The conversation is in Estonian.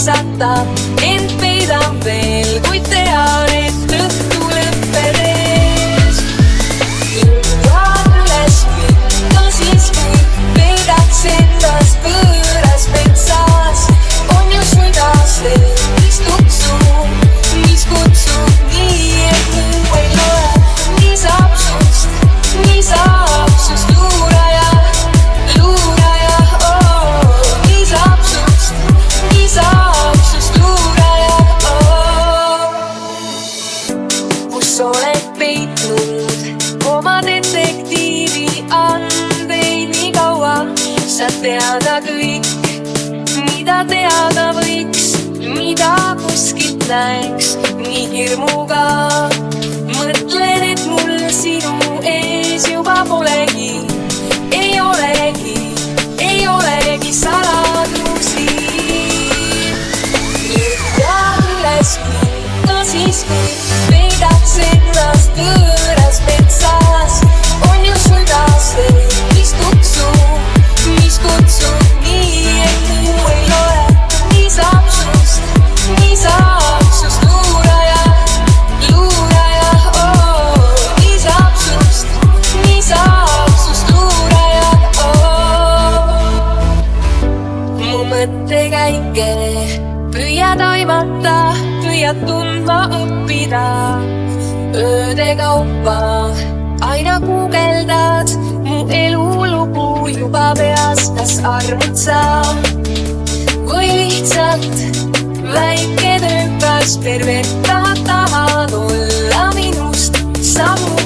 kiusata, ent peidan veel, kuid tean, et õhtu lõppedes jõuad üles võtta, siis kui peidaks endast võõras metsas. On ju südas mis kutsub nii, et muu ei loe. Nii saab sust luuraja, oh. Nii saab sust luuraja, oh. Kus oled peitnud oma detektiivi andeid nii kaua, sa teada kõik, mida teada võiks, mida kuskilt näeks nii hirmuga. Mõtlen, et mul sinu ees juba polegi, ei olegi saladusi. Jõuad üles võtta, siis kui peidaks ennast võõras metsas. On ju südas mis kutsub nii, et muu ei loe. Nii saab sust luuraja, oh. Nii saab sust luuraja, oh. Mu mõttekäike püüad aimata, püüad tundma õppida. Ööde kaupa aina guugeldad mu elulugu juba peas, kas arvad sa või lihtsalt väike töökas pervert tahad olla minust samu.